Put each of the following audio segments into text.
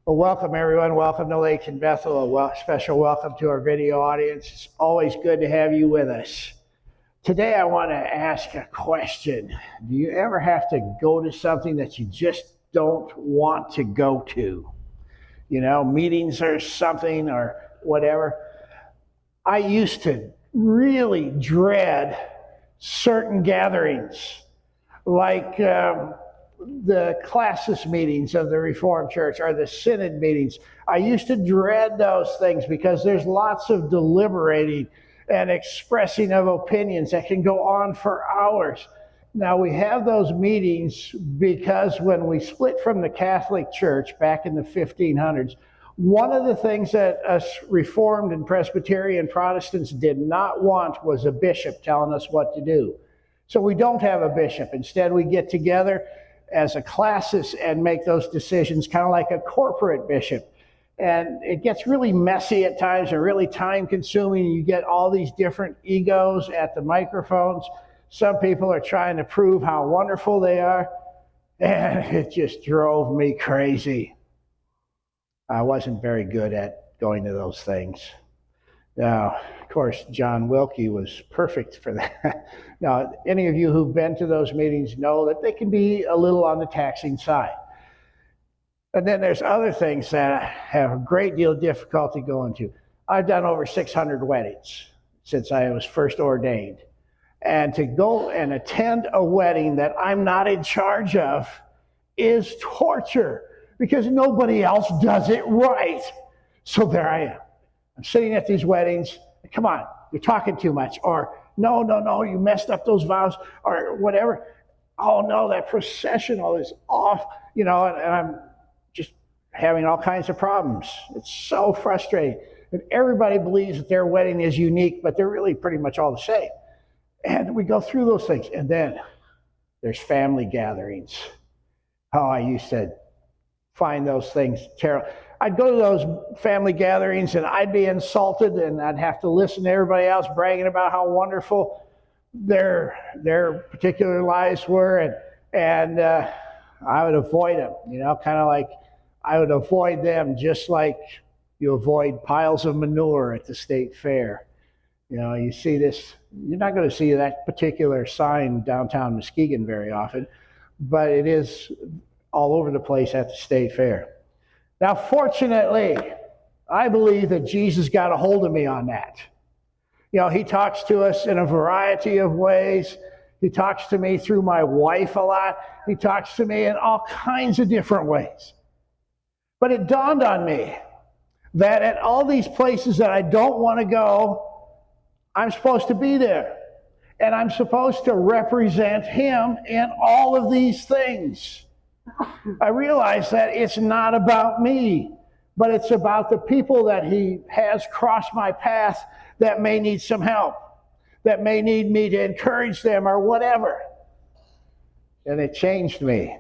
Well, welcome everyone. Welcome to Lakes and Bethel. A special welcome to our video audience. It's always good to have you with us. Today I want to ask a question. Do you ever have to go to something that you just don't want to go to? You know, meetings or something or whatever. I used to really dread certain gatherings, like the classis meetings of the Reformed Church or the synod meetings. I used to dread those things because there's lots of deliberating and expressing of opinions that can go on for hours. Now, we have those meetings because when we split from the Catholic Church back in the 1500s, one of the things that us Reformed and Presbyterian Protestants did not want was a bishop telling us what to do. So we don't have a bishop. Instead, we get together as a classis and make those decisions kind of like a corporate bishop. And it gets really messy at times and really time consuming. You get all these different egos at the microphones. Some people are trying to prove how wonderful they are. And it just drove me crazy. I wasn't very good at going to those things. Now, of course, John Wilkie was perfect for that. Now, any of you who've been to those meetings know that they can be a little on the taxing side. And then there's other things that I have a great deal of difficulty going to. I've done over 600 weddings since I was first ordained. And to go and attend a wedding that I'm not in charge of is torture because nobody else does it right. So there I am. I'm sitting at these weddings. Come on, you're talking too much. Or, no, you messed up those vows. Or whatever. Oh, no, that processional is off. You know, and I'm just having all kinds of problems. It's so frustrating. And everybody believes that their wedding is unique, but they're really pretty much all the same. And we go through those things. And then there's family gatherings. Oh, I used to find those things terrible. I'd go to those family gatherings and I'd be insulted and I'd have to listen to everybody else bragging about how wonderful their particular lives were. And I would avoid them, you know, kind of like I would avoid them just like you avoid piles of manure at the state fair. You know, you see this, you're not going to see that particular sign downtown Muskegon very often, but it is all over the place at the state fair. Now, fortunately, I believe that Jesus got a hold of me on that. You know, he talks to us in a variety of ways. He talks to me through my wife a lot. He talks to me in all kinds of different ways. But it dawned on me that at all these places that I don't want to go, I'm supposed to be there. And I'm supposed to represent him in all of these things. I realize that it's not about me, but it's about the people that he has crossed my path that may need some help, that may need me to encourage them or whatever. And it changed me.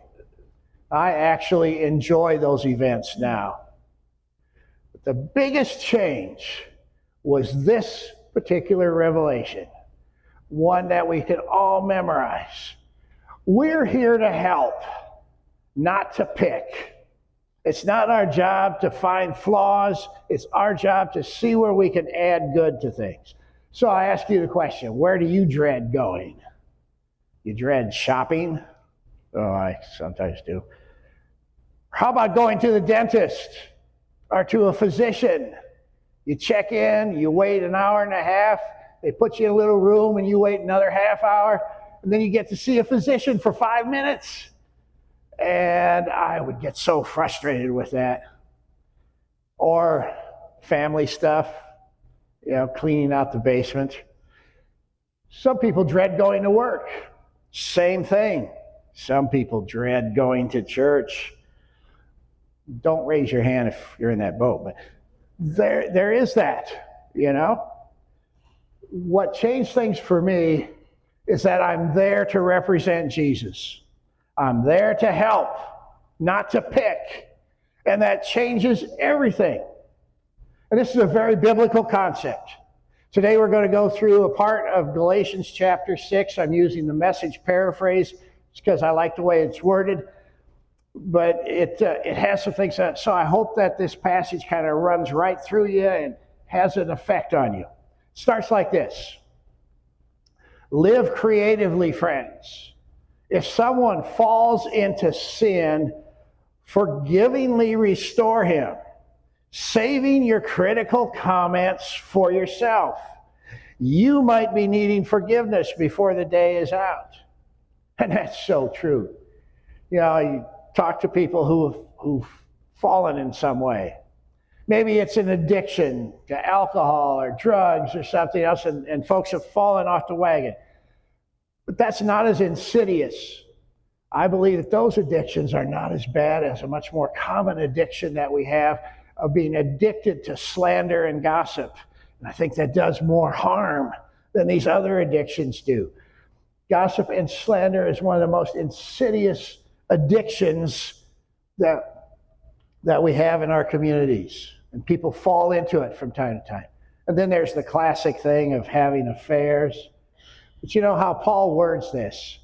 I actually enjoy those events now. But the biggest change was this particular revelation, one that we can all memorize. We're here to help, not to pick. It's not our job to find flaws. It's our job to see where we can add good to things. So I ask you the question, where do you dread going? You dread shopping? Oh, I sometimes do. How about going to the dentist or to a physician? You check in, you wait an hour and a half, they put you in a little room and you wait another half hour, and then you get to see a physician for 5 minutes. And I would get so frustrated with that. Or family stuff, you know, cleaning out the basement. Some people dread going to work. Same thing. Some people dread going to church. Don't raise your hand if you're in that boat, but there is that, you know. What changed things for me is that I'm there to represent Jesus. I'm there to help, not to pick. And that changes everything. And this is a very biblical concept. Today we're going to go through a part of Galatians chapter 6. I'm using the Message paraphrase because I like the way it's worded. but it has some things. So I hope that this passage kind of runs right through you and has an effect on you. It starts like this. Live creatively, friends. If someone falls into sin, forgivingly restore him, saving your critical comments for yourself. You might be needing forgiveness before the day is out. And that's so true. You know, you talk to people who've fallen in some way. Maybe it's an addiction to alcohol or drugs or something else, and folks have fallen off the wagon. But that's not as insidious. I believe that those addictions are not as bad as a much more common addiction that we have of being addicted to slander and gossip. And I think that does more harm than these other addictions do. Gossip and slander is one of the most insidious addictions that we have in our communities. And people fall into it from time to time. And then there's the classic thing of having affairs. But you know how Paul words this?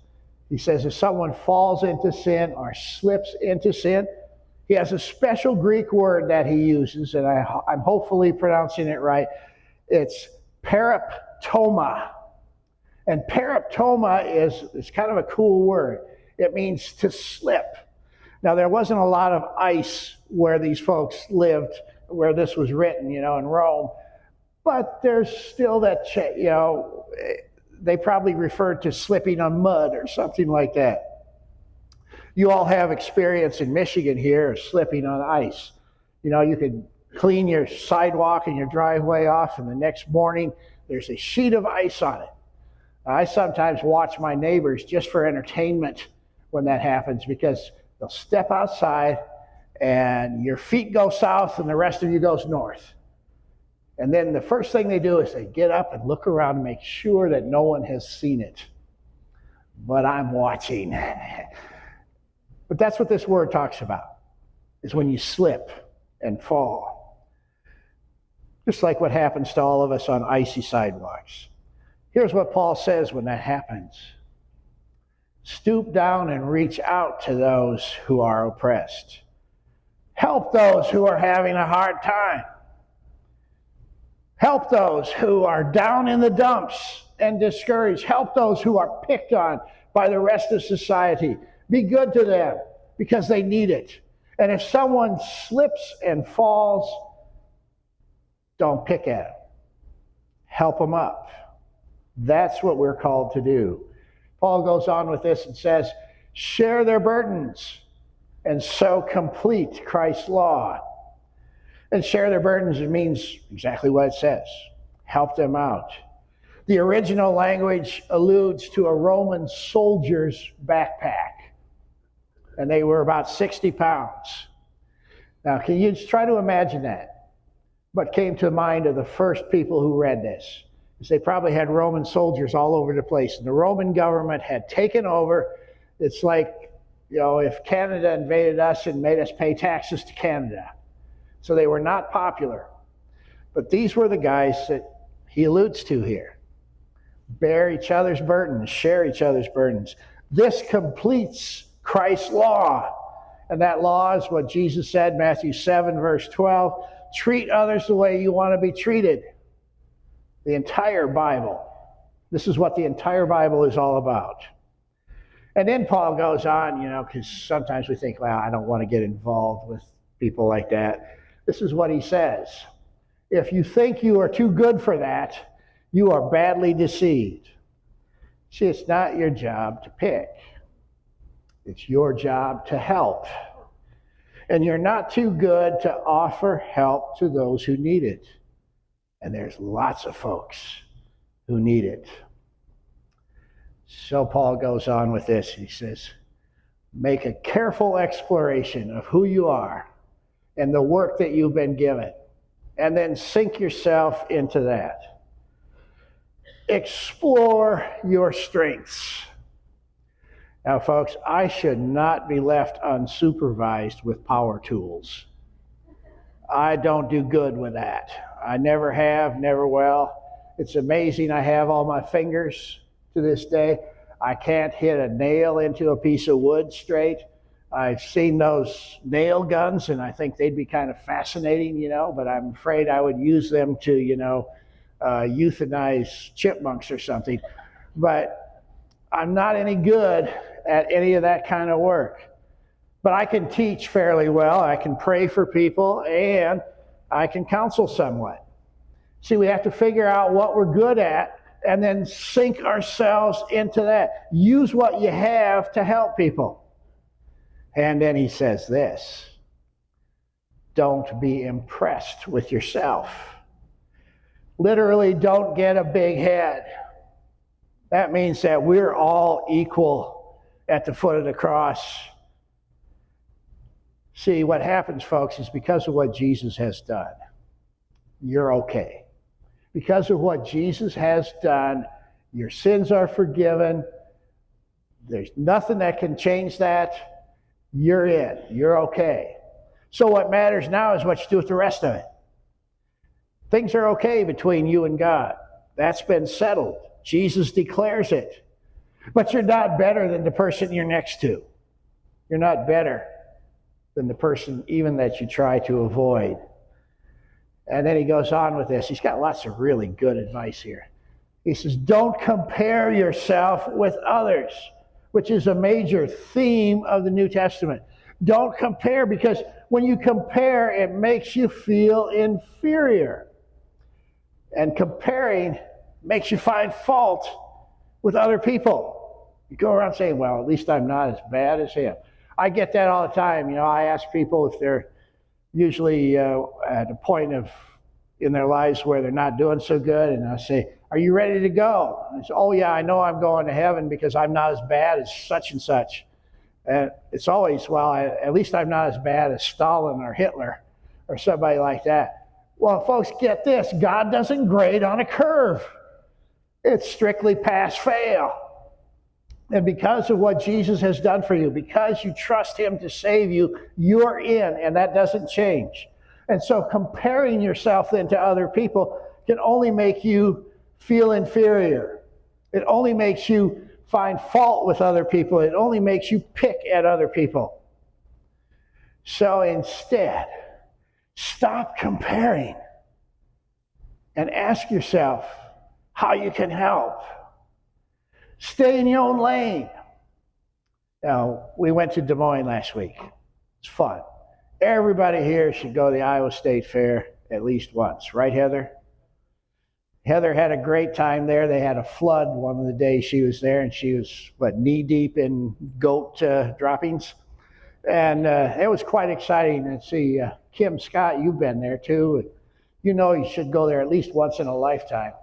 He says if someone falls into sin or slips into sin, he has a special Greek word that he uses, and I'm hopefully pronouncing it right. It's paraptoma. And paraptoma is kind of a cool word. It means to slip. Now, there wasn't a lot of ice where these folks lived, where this was written, in Rome. But there's still that, they probably referred to slipping on mud or something like that. You all have experience in Michigan here of slipping on ice. You could clean your sidewalk and your driveway off, and the next morning there's a sheet of ice on it. I sometimes watch my neighbors just for entertainment when that happens, because they'll step outside and your feet go south and the rest of you goes north. And then the first thing they do is they get up and look around and make sure that no one has seen it. But I'm watching. But that's what this word talks about, is when you slip and fall. Just like what happens to all of us on icy sidewalks. Here's what Paul says when that happens. Stoop down and reach out to those who are oppressed. Help those who are having a hard time. Help those who are down in the dumps and discouraged. Help those who are picked on by the rest of society. Be good to them because they need it. And if someone slips and falls, don't pick at them. Help them up. That's what we're called to do. Paul goes on with this and says, share their burdens and so complete Christ's law. And share their burdens, it means exactly what it says. Help them out. The original language alludes to a Roman soldier's backpack. And they were about 60 pounds. Now, can you just try to imagine that? What came to mind of the first people who read this is they probably had Roman soldiers all over the place. And the Roman government had taken over. It's like, if Canada invaded us and made us pay taxes to Canada. So they were not popular. But these were the guys that he alludes to here. Bear each other's burdens, share each other's burdens. This completes Christ's law. And that law is what Jesus said, Matthew 7, verse 12. Treat others the way you want to be treated. The entire Bible. This is what the entire Bible is all about. And then Paul goes on, because sometimes we think, well, I don't want to get involved with people like that. This is what he says. If you think you are too good for that, you are badly deceived. See, it's not your job to pick. It's your job to help. And you're not too good to offer help to those who need it. And there's lots of folks who need it. So Paul goes on with this. He says, make a careful exploration of who you are and the work that you've been given. And then sink yourself into that. Explore your strengths. Now, folks, I should not be left unsupervised with power tools. I don't do good with that. I never have, never will. It's amazing I have all my fingers to this day. I can't hit a nail into a piece of wood straight, I've seen those nail guns, and I think they'd be kind of fascinating, but I'm afraid I would use them to, euthanize chipmunks or something. But I'm not any good at any of that kind of work. But I can teach fairly well. I can pray for people, and I can counsel somewhat. See, we have to figure out what we're good at and then sink ourselves into that. Use what you have to help people. And then he says this: don't be impressed with yourself. Literally, don't get a big head. That means that we're all equal at the foot of the cross. See, what happens, folks, is because of what Jesus has done, you're okay. Because of what Jesus has done, your sins are forgiven. There's nothing that can change that. You're in. You're okay. So what matters now is what you do with the rest of it. Things are okay between you and God. That's been settled. Jesus declares it. But you're not better than the person you're next to. You're not better than the person even that you try to avoid. And then he goes on with this. He's got lots of really good advice here. He says, don't compare yourself with others, which is a major theme of the New Testament. Don't compare, because when you compare, it makes you feel inferior. And comparing makes you find fault with other people. You go around saying, well, at least I'm not as bad as him. I get that all the time. I ask people if they're usually at a point in their lives where they're not doing so good, and I say, are you ready to go? And I say, oh yeah, I know I'm going to heaven because I'm not as bad as such and such. And it's always, well, at least I'm not as bad as Stalin or Hitler or somebody like that. Well, folks, get this. God doesn't grade on a curve. It's strictly pass-fail. And because of what Jesus has done for you, because you trust him to save you, you're in, and that doesn't change. And so comparing yourself then to other people can only make you feel inferior. It only makes you find fault with other people. It only makes you pick at other people. So instead, stop comparing and ask yourself how you can help. Stay in your own lane. Now, we went to Des Moines last week. It's fun. Everybody here should go to the Iowa State Fair at least once. Right, Heather? Heather had a great time there. They had a flood one of the days she was there, and she was, knee-deep in goat droppings. And it was quite exciting to see. Kim Scott, you've been there too. You should go there at least once in a lifetime.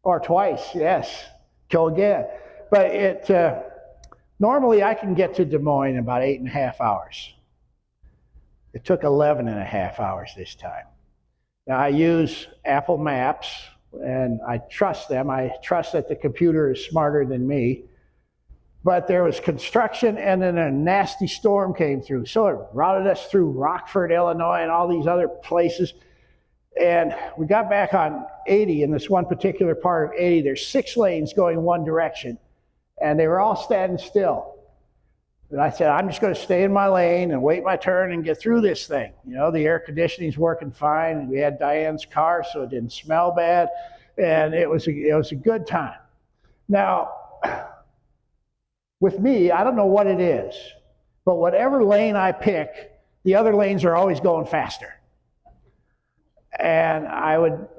Or twice, yes. Go again. But normally I can get to Des Moines in about 8.5 hours. It took 11.5 hours this time. Now, I use Apple Maps, and I trust them. I trust that the computer is smarter than me. But there was construction, and then a nasty storm came through. So it routed us through Rockford, Illinois, and all these other places. And we got back on 80 in this one particular part of 80. There's 6 lanes going one direction, and they were all standing still. And I said, I'm just going to stay in my lane and wait my turn and get through this thing. The air conditioning's working fine, and we had Diane's car, so it didn't smell bad, and it was a good time. Now, with me, I don't know what it is, but whatever lane I pick, the other lanes are always going faster. And I would,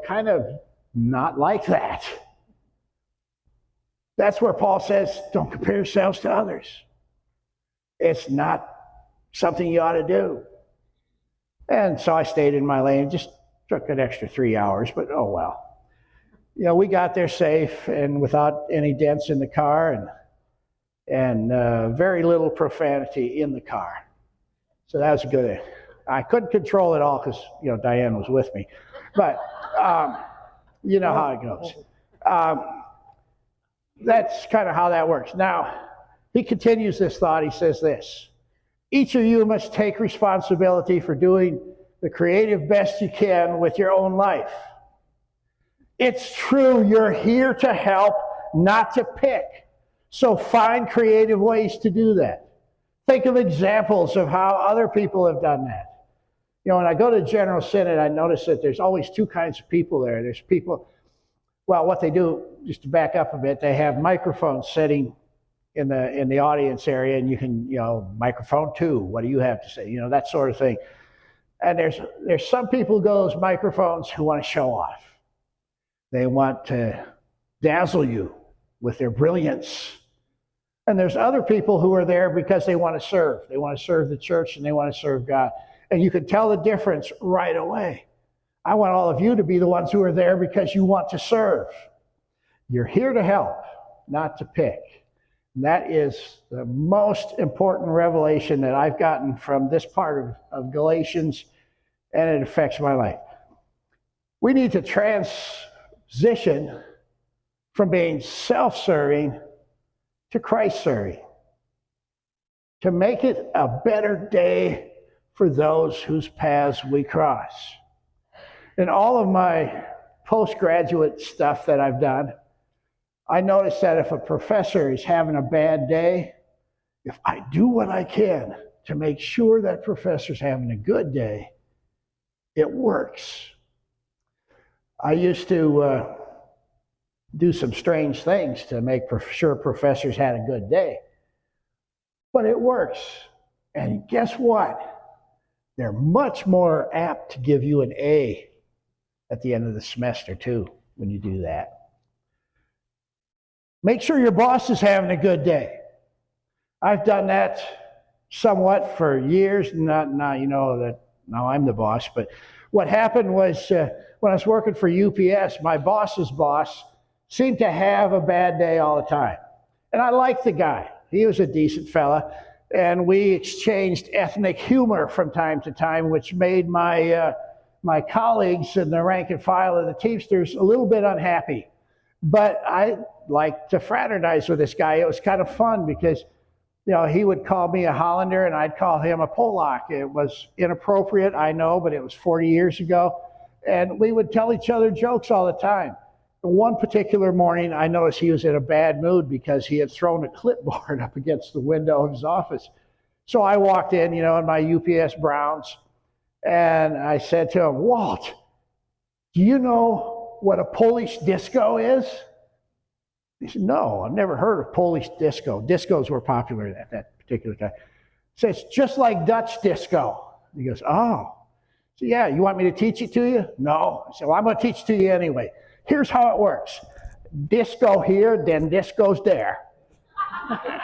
kind of not like that. That's where Paul says, don't compare yourselves to others. It's not something you ought to do. And so I stayed in my lane. It just took an extra 3 hours, but oh well. We got there safe and without any dents in the car, and very little profanity in the car. So that was good. I couldn't control it all because, Diane was with me. But you know how it goes. That's kind of how that works. Now, he continues this thought. He says this: each of you must take responsibility for doing the creative best you can with your own life. It's true, you're here to help, not to pick. So find creative ways to do that. Think of examples of how other people have done that. When I go to General Synod, I notice that there's always two kinds of people there. There's people, well, what they do, just to back up a bit, they have microphones sitting in the audience area, and you can, microphone two, what do you have to say? That sort of thing. And there's some people who go to those microphones who want to show off. They want to dazzle you with their brilliance. And there's other people who are there because they want to serve. They want to serve the church and they want to serve God. And you can tell the difference right away. I want all of you to be the ones who are there because you want to serve. You're here to help, not to pick. And that is the most important revelation that I've gotten from this part of Galatians, and it affects my life. We need to transition from being self-serving to Christ-serving, to make it a better day for those whose paths we cross. In all of my postgraduate stuff that I've done, I noticed that if a professor is having a bad day, if I do what I can to make sure that professor's having a good day, it works. I used to do some strange things to make sure professors had a good day. But it works. And guess what? They're much more apt to give you an A at the end of the semester, too, when you do that. Make sure your boss is having a good day. I've done that somewhat for years. Now I'm the boss. But what happened was when I was working for UPS, my boss's boss seemed to have a bad day all the time. And I liked the guy. He was a decent fella. And we exchanged ethnic humor from time to time, which made my colleagues in the rank and file of the Teamsters a little bit unhappy. But I liked to fraternize with this guy. It was kind of fun because, he would call me a Hollander and I'd call him a Polak. It was inappropriate, I know, but it was 40 years ago. And we would tell each other jokes all the time. One particular morning, I noticed he was in a bad mood because he had thrown a clipboard up against the window of his office. So I walked in, in my UPS Browns, and I said to him, "Walt, do you know what a Polish disco is?" He said, "No, I've never heard of Polish disco." Discos were popular at that particular time. He said, "It's just like Dutch disco." He goes, "Oh." So, "Yeah, you want me to teach it to you?" "No." I said, "Well, I'm going to teach it to you anyway. Here's how it works. Disco here, then disco's there."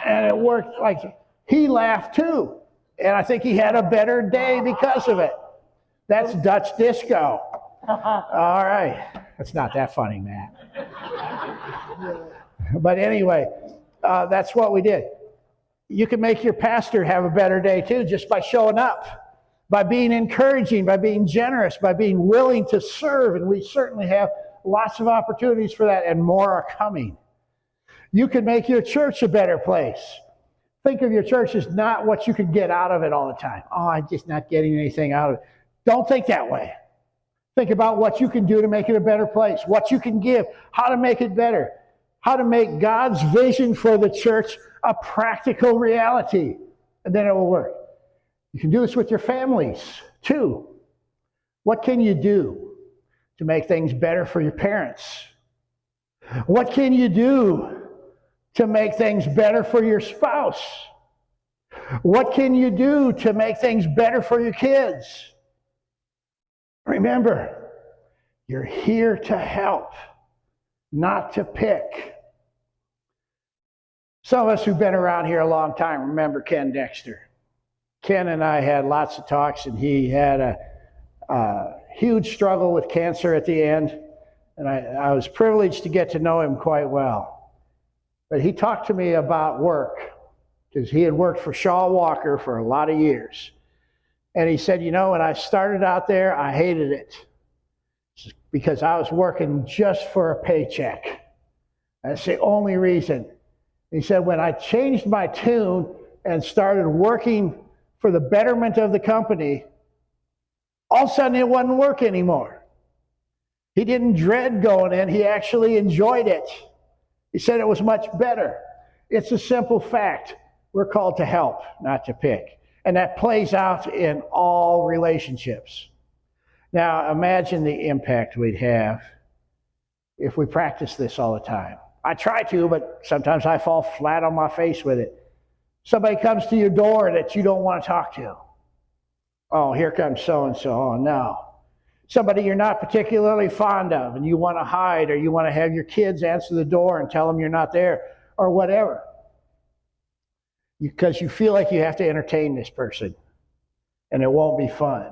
And it worked. He laughed too. And I think he had a better day because of it. That's Dutch disco. All right. That's not that funny, Matt. But anyway, that's what we did. You can make your pastor have a better day too just by showing up, by being encouraging, by being generous, by being willing to serve. And we certainly have lots of opportunities for that, and more are coming. You can make your church a better place. Think of your church as not what you can get out of it all the time. "Oh, I'm just not getting anything out of it." Don't think that way. Think about what you can do to make it a better place, what you can give, how to make it better, how to make God's vision for the church a practical reality, and then it will work. You can do this with your families, too. What can you do to make things better for your parents? What can you do to make things better for your spouse? What can you do to make things better for your kids? Remember, you're here to help, not to pick. Some of us who've been around here a long time remember Ken Dexter. Ken and I had lots of talks, and he had a huge struggle with cancer at the end, and I was privileged to get to know him quite well. But he talked to me about work, because he had worked for Shaw Walker for a lot of years. And he said, when I started out there, I hated it because I was working just for a paycheck. That's the only reason. He said, when I changed my tune and started working for the betterment of the company, all of a sudden it wasn't work anymore. He didn't dread going in. He actually enjoyed it. He said it was much better. It's a simple fact. We're called to help, not to pick. And that plays out in all relationships. Now, imagine the impact we'd have if we practice this all the time. I try to, but sometimes I fall flat on my face with it. Somebody comes to your door that you don't want to talk to. Oh, here comes so-and-so. Oh, no. Somebody you're not particularly fond of and you want to hide, or you want to have your kids answer the door and tell them you're not there, or whatever. Because you feel like you have to entertain this person and it won't be fun.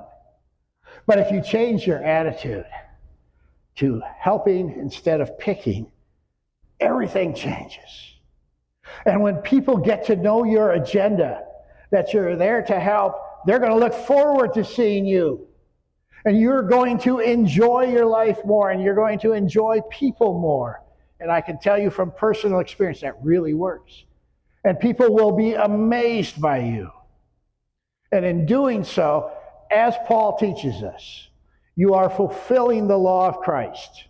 But if you change your attitude to helping instead of picking, everything changes. And when people get to know your agenda, that you're there to help, they're going to look forward to seeing you. And you're going to enjoy your life more, and you're going to enjoy people more. And I can tell you from personal experience that really works. And people will be amazed by you. And in doing so, as Paul teaches us, you are fulfilling the law of Christ.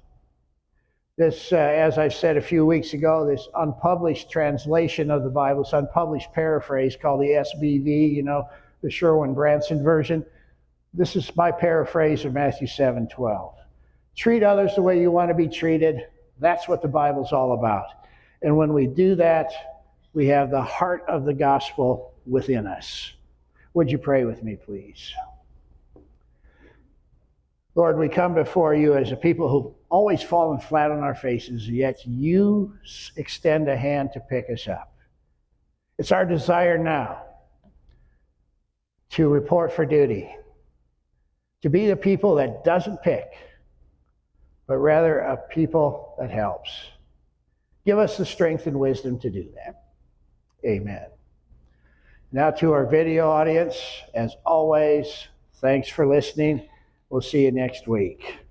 This, as I said a few weeks ago, this unpublished translation of the Bible, this unpublished paraphrase called the SBV, the Sherwin Branson version. This is my paraphrase of Matthew 7:12. Treat others the way you want to be treated. That's what the Bible's all about. And when we do that, we have the heart of the gospel within us. Would you pray with me, please? Lord, we come before you as a people who've always fallen flat on our faces, yet you extend a hand to pick us up. It's our desire now to report for duty, to be the people that doesn't pick, but rather a people that helps. Give us the strength and wisdom to do that. Amen. Now to our video audience, as always, thanks for listening. We'll see you next week.